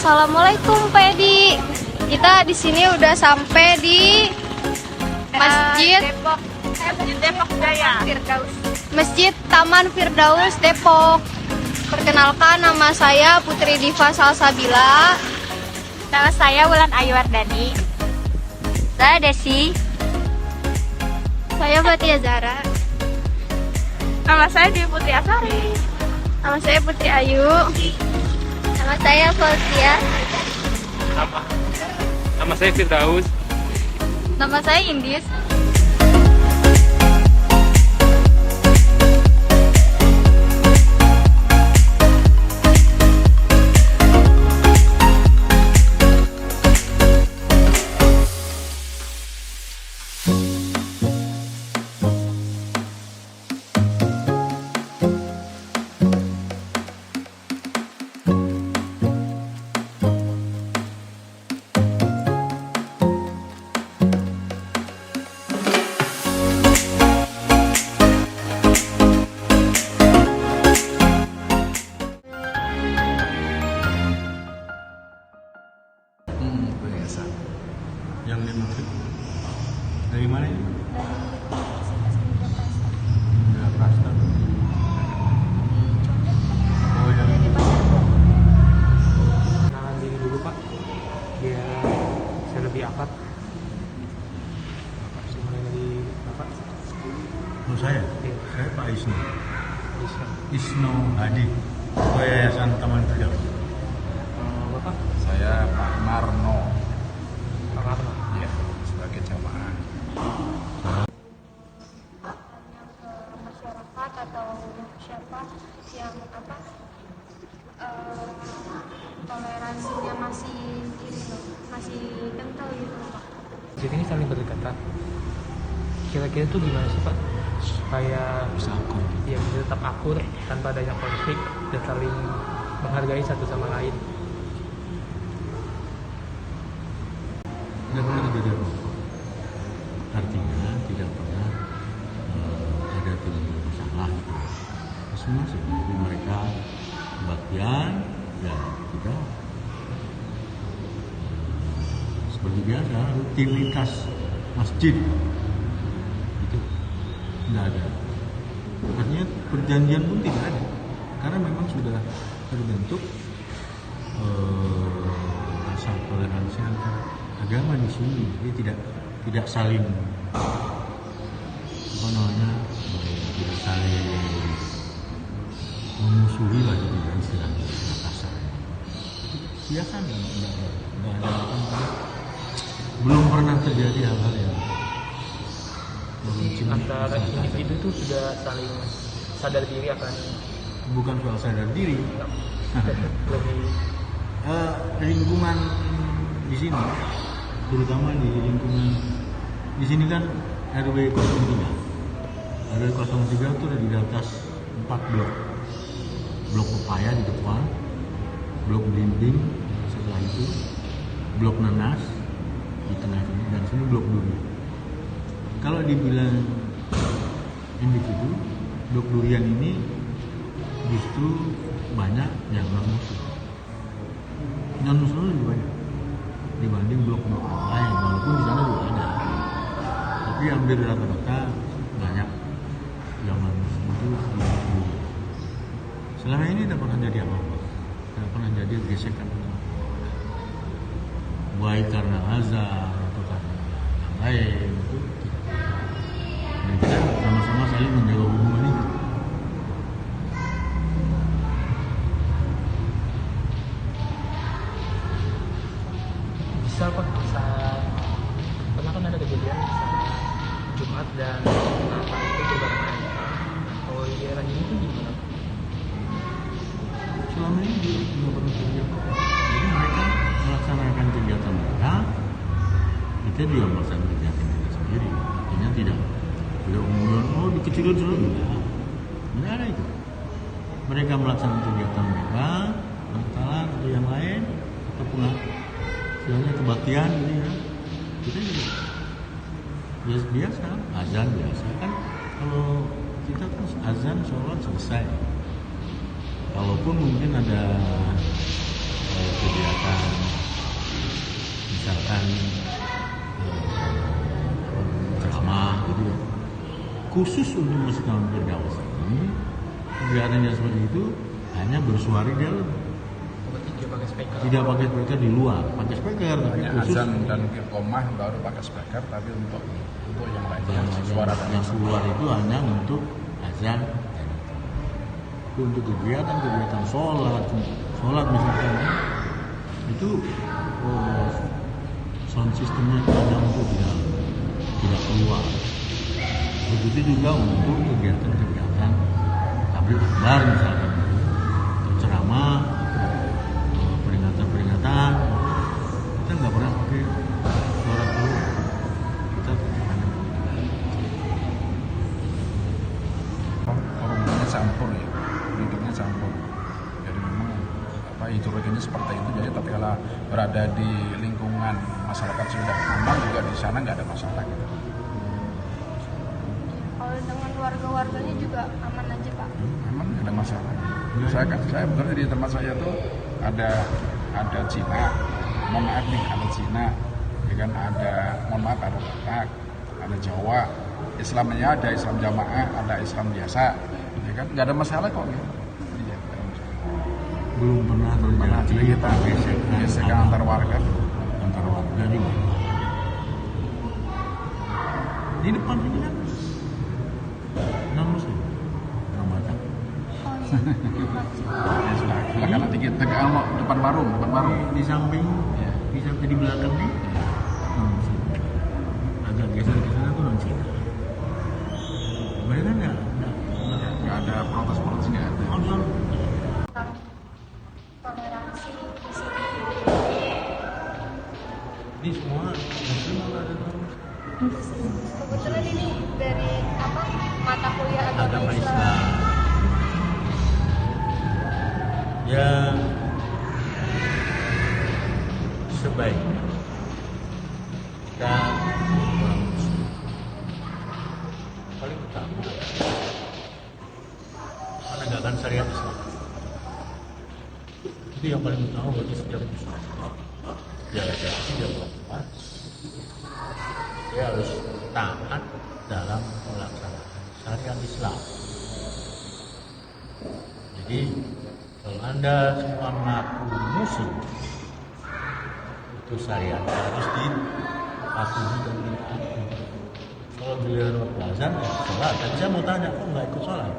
Assalamualaikum Pak Edi. Kita di sini udah sampai di Masjid Depok Jaya. Masjid Taman Firdaus Depok. Perkenalkan, nama saya Putri Diva Salsabila. Nama saya Wulan Ayu Wardani. Saya Desi. Saya Fatia Zara. Nama saya Dewi Putri Asari. Nama saya Putri Ayu. Nama saya Fatia. Nama saya Firdaus. Nama saya Indis. Perhiasan yang dimaksud dari mana ini? Dari Prasta. Oh, yang Kenalan diri dulu Pak, biar saya lebih akrab. Bapak bisa mulai dari Bapak. oh saya? Iya. Saya Pak Isno. Bisa. Isno Hadi. Ketua Yayasan Taman Firdaus. Bapak, Saya Pak Marno, Pak Karno. ya, sebagai jamaah. Masyarakat atau siapa yang toleransinya masih kental gitu Pak. Jadi ini saling berdekatan. Kira-kira itu gimana sih Pak? Supaya Bisa akur. ya bisa tetap akur tanpa adanya konflik dan saling menghargai satu sama lain. Tidak pernah terjadi apa-apa. Artinya tidak pernah ada tidak masalah. Masing-masing. Jadi mereka kebaktian, ya kita seperti biasa rutinitas masjid itu tidak ada. Artinya perjanjian pun tidak ada, karena memang sudah terbentuk rasa toleransi antar agama di sini. Jadi tidak saling tidak saling memusuhi lah, jadi istilahnya kasar. Biasa nggak ada apa, belum pernah terjadi hal-hal yang Antara individu itu sudah saling sadar diri akan bukan soal sadar diri. lebih Lingkungan di sini, terutama di lingkungan di sini kan RW 03. RW 03 itu ada di atas 4 blok. Blok Pepaya di depan, blok Blimbing setelah itu, blok Nanas di tengah sini, dan sini blok Duri. Kalau dibilang individu, blok Durian ini justru banyak yang non-muslim. Non-muslim lebih banyak dibanding blok-blok lain, walaupun di sana juga ada. Tapi hampir rata-rata banyak yang non-muslim itu. Selama ini tidak pernah jadi apa-apa, tidak pernah jadi gesekan, baik karena azan atau karena yang lain itu. Dan kita sama-sama saling menjaga hubungan itu. bisa Pak saat pernah kan ada kejadian saat Jumat dan Natal itu berbarengan. Oh iya, lagi itu gimana? Selama ini dia tidak pernah terjadi apa-apa. Jadi mereka melaksanakan kegiatan mereka, kita juga melaksanakan kegiatan kita sendiri. Artinya tidak umum, oh dikecilin dulu, tidak ada itu. Mereka melaksanakan kegiatan mereka, Natalan atau yang lain, atau istilahnya kebaktian gitu ya. Kita juga biasa, azan biasa kan. Kalau kita kan azan sholat selesai. Kalaupun mungkin ada kegiatan ceramah gitu ya. Khusus untuk Masjid Al Firdaus ini kegiatan yang seperti itu hanya bersuara di dalam, Berarti dia pakai speaker. tidak pakai speaker di luar, pakai speaker tapi Hanya khusus azan dan iqamah baru pakai speaker, tapi untuk yang lainnya suara dan yang keluar itu hanya untuk azan dan itu untuk kegiatan sholat misalkan itu sound systemnya itu hanya untuk di dalam, tidak keluar. Begitu juga untuk kegiatan tabligh akbar misalkan, atau ceramah, atau peringatan, kita nggak pernah pakai suara keluar, kita hanya forumnya campur ya, bentuknya campur. Jadi memang ideologinya seperti itu. Jadi tatkala berada di lingkungan masyarakat sudah aman, juga di sana nggak ada masalah gitu. Kalau dengan warga-warganya juga aman aja Pak. Memang nggak ada masalah. Saya bekerja di tempat saya tuh ada Cina, mohon maaf nih, ada Cina, ya kan, ada mohon maaf ada Batak, ada Jawa. Islamnya ada Islam jamaah, ada Islam biasa, ya kan, nggak ada masalah kok gitu. Iya, nggak ada masalah. belum pernah Mana terjadi kita gesekan antar warga. di mana? Di depan ini kan non muslim, orang Batak. Ya sudah, silakan nanti kita ke depan warung. Di samping, Ya. di belakang nih non muslim. Agak geser ke sana tuh non Cina. Mereka Nggak ada protes nggak ada. langsung Toleransi di sini. ini semua muslim apa ada non muslim? Kebetulan ini dari mata kuliah Agama Islam. Ya sebaiknya kita orang muslim paling utama menegakkan syariat Islam. Itu yang paling utama bagi setiap muslim. Ya, dia melakukan, dia harus taat dalam pelaksanaan syariat Islam. Jadi kalau Anda semua mengaku muslim, itu syariat harus dipatuhi dan ditaati. Kalau giliran waktu azan, sholat. Dan saya mau tanya, kok nggak ikut sholat?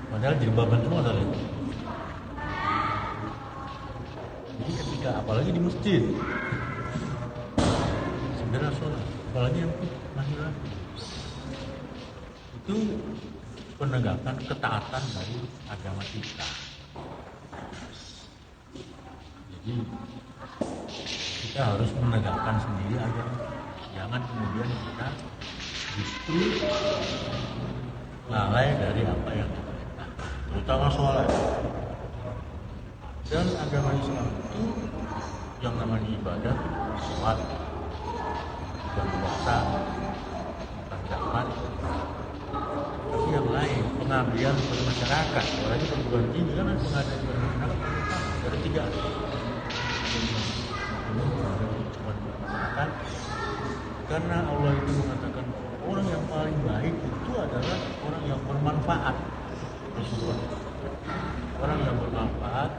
Padahal jilbaban semua tadi. Jadi ketika, apalagi di masjid, segera sholat. Apalagi yang laki-laki. Itu penegakan ketaatan dari agama kita. Jadi kita harus menegakkan sendiri agar jangan kemudian kita justru lalai dari apa yang diperintahkan, terutama sholat. Dan agama Islam itu yang namanya ibadah, sholat, bukan puasa, bukan zakat, tapi yang lain, pengabdian kepada masyarakat. Apalagi perguruan tinggi kan ada pengabdian kepada masyarakat, ada 3. Masyarakat, karena Allah itu mengatakan orang yang paling baik itu adalah orang yang bermanfaat. Rasulullah, orang yang bermanfaat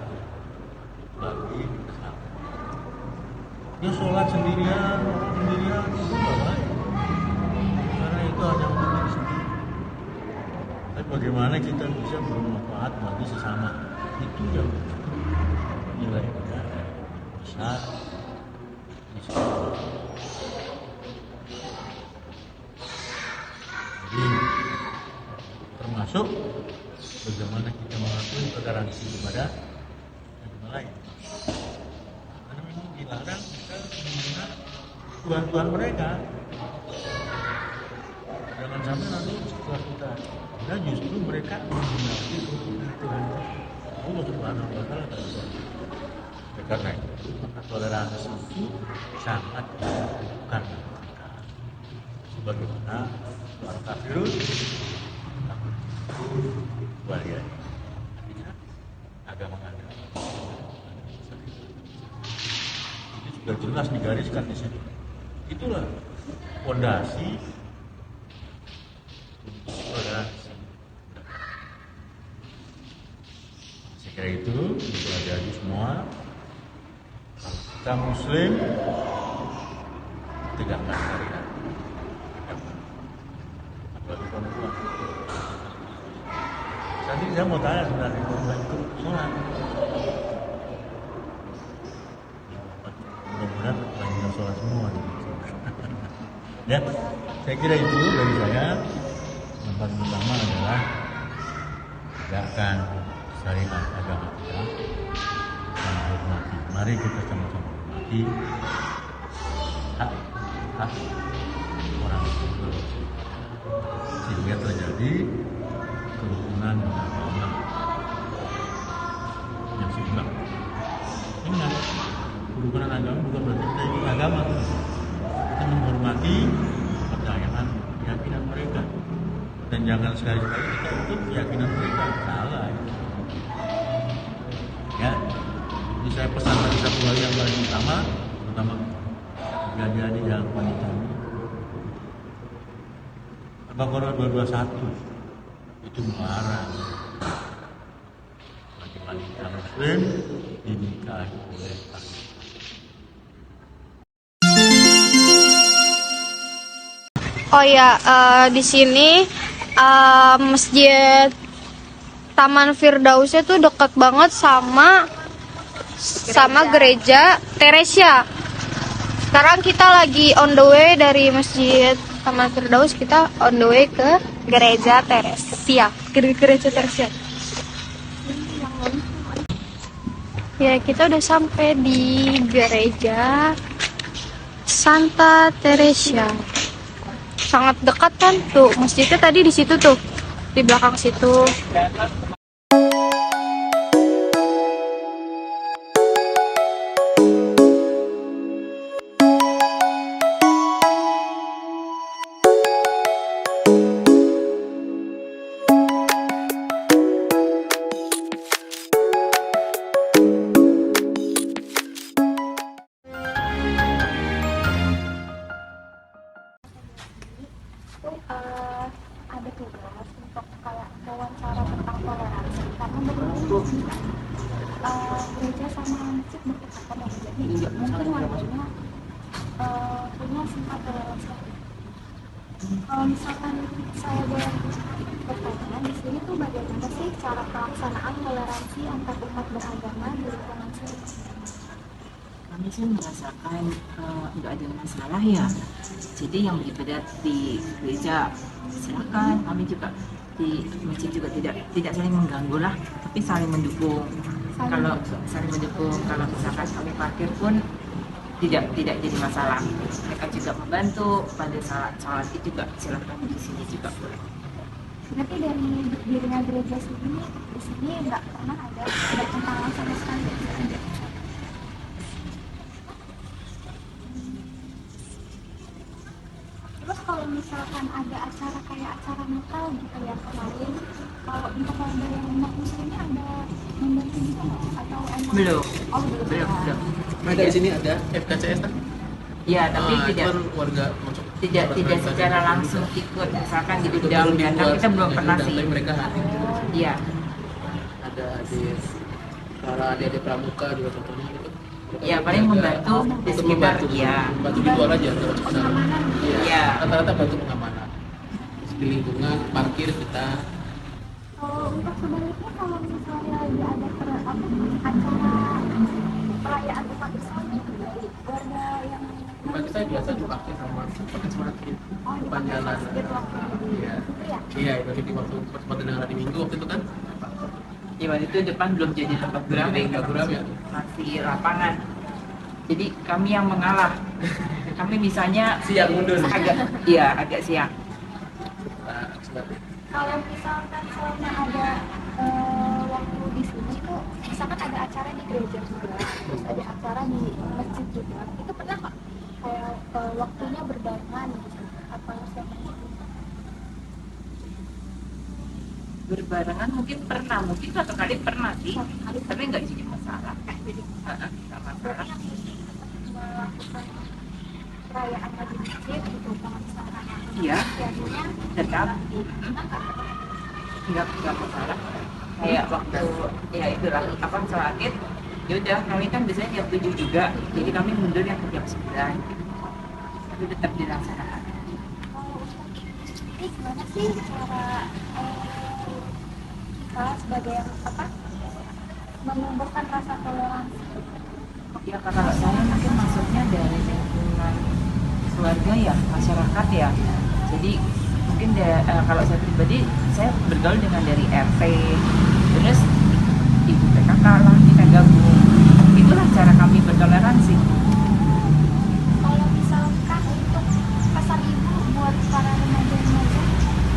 bagi sesama. Dia sholat sendirian, orang sendirian itu nggak baik, karena itu hanya untuk diri sendiri. Tapi bagaimana kita bisa bermanfaat bagi sesama, itu yang nilainya besar. Jadi termasuk bagaimana kita mengakui toleransi kepada agama lain. Karena memang dilarang kita menerima Tuhan-Tuhan mereka. Jangan sampai nanti setelah kita justru mereka menggunakan Tuhan Allah Subhanahu wa Ta'ala. Karena itu maka toleransi itu sangat dibutuhkan kita. Sebagaimana para kafirun walian agama-agama itu sudah jelas digariskan di situ. Itulah fondasi untuk toleransi. Saya kira itu adik-adik semua, kita Muslim tegakkan syariat, apalagi perempuan. Tadi saya mau tanya sebenarnya perempuan itu sholat. Mudah-mudahan lanjutkan sholat semua. Ya, saya kira itu dari saya. Yang paling utama adalah tegakkan syariat agama kita dan hormati. Mari kita sama-sama hormati hak orang itu, sehingga terjadi kerukunan agama yang seimbang. Ingat, kerukunan agama bukan berarti kita ikut agama, kita menghormati keyakinan mereka, dan jangan sekali-kali kita ikut keyakinan mereka, salah. Ya, jadi saya pesan tadi satu hal yang paling utama, terutama adik-adik yang wanita ini, Al-Baqarah 221 itu melarang wanita Muslim dinikahi oleh laki. Oh ya, di sini masjid Taman Firdausnya tuh dekat banget sama gereja Teresia. Sekarang kita lagi on the way dari masjid Taman Firdaus, kita on the way ke gereja Teresia. Gereja Teresia. Ya, kita udah sampai di gereja Santa Teresia. Sangat dekat kan tuh masjidnya, tadi di situ tuh, di belakang situ. Ada tugas untuk kayak wawancara tentang toleransi, karena begitu gereja sama masjid berdekatan ya, jadi mungkin warganya punya sifat toleransi. Kalau misalkan saya boleh bertanya, di sini tuh bagaimana sih cara pelaksanaan toleransi antar umat beragama di lingkungan sini? Kami sih merasakan nggak ada masalah ya. Jadi yang beribadat di gereja silakan, kami juga di masjid juga tidak saling mengganggu lah, tapi saling mendukung. Kalau saling mendukung, kalau misalkan kami parkir pun tidak jadi masalah. Mereka juga membantu pada saat sholat juga, silakan di sini juga boleh. Berarti dari dirinya gereja sini di sini nggak pernah ada tentangan sama sekali. Terus kalau misalkan ada acara kayak acara Natal gitu ya kemarin, kalau untuk warga yang umat muslimnya ada membantu juga nggak? Atau emang Belum. Oh belum. Ada di sini ada FKCS kan? Ya, tapi tidak warga masuk. tidak secara langsung ikut, misalkan di bidang datang kita belum pernah sih. Tapi mereka hadir. Iya. Ada para adik-adik pramuka juga contohnya gitu. Ya, paling membantu di sekitar, ya. Membantu di luar aja, nggak masuk ke dalam. Iya. Rata-rata bantu pengamanan. Di lingkungan parkir kita. Kalau untuk sebaliknya, kalau misalnya lagi ada acara perayaan umat Islam, warga yang Bagi saya biasa dipakai pakai semangat depan jalan. Iya. Iya. Iya, itu di waktu pertempatan dengan hari Minggu waktu itu kan. Ya, waktu itu depan belum jadi tempat geram ya. masih lapangan. Jadi kami yang mengalah. Kami misalnya Siang mundur. agak siang. Nah, seperti Kalau misalkan selama ada waktu di sini itu, misalkan ada acara di gereja juga, terus ada acara di masjid juga, itu pernah nggak kayak waktunya berbarengan gitu, atau selama Berbarengan mungkin satu kali pernah sih, tapi nggak jadi masalah. Nggak masalah. melakukan perayaannya di masjid gitu pengesahan Iya. jadinya Tetap nggak masalah. Kayak waktu ya itulah apa sholat id, ya udah kami kan biasanya jam 7 juga, jadi kami mundur yang ke jam 9 itu tetap dilaksanakan. kalau ini gimana sih cara kita sebagai apa menumbuhkan rasa toleransi? Ya kalau saya mungkin maksudnya dari lingkungan keluarga ya, masyarakat ya. Jadi mungkin kalau saya pribadi, saya bergaul dengan dari RT, terus ibu PKK lah, kita gabung. Itulah cara kami bertoleransi. Kalau misalkan untuk pesan ibu buat para remaja-remaja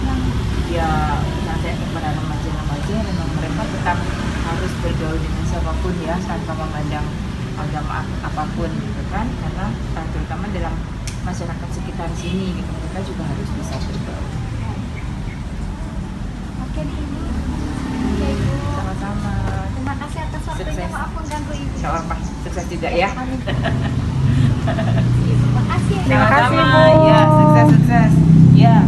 yang Ya nasihat kepada remaja-remaja, memang mereka tetap harus bergaul dengan siapapun ya, tanpa memandang agama apapun gitu kan, karena terutama dalam masyarakat sekitar sini gitu, mereka juga harus bisa bergaul. makin ini ya ibu, Sama-sama. terima kasih atas waktunya, Sukses. maaf mengganggu ibu. Insya Allah sukses juga ya. Amin. Terima kasih ya. Terima kasih, Sama-sama. Bu. Ya, sukses. Ya.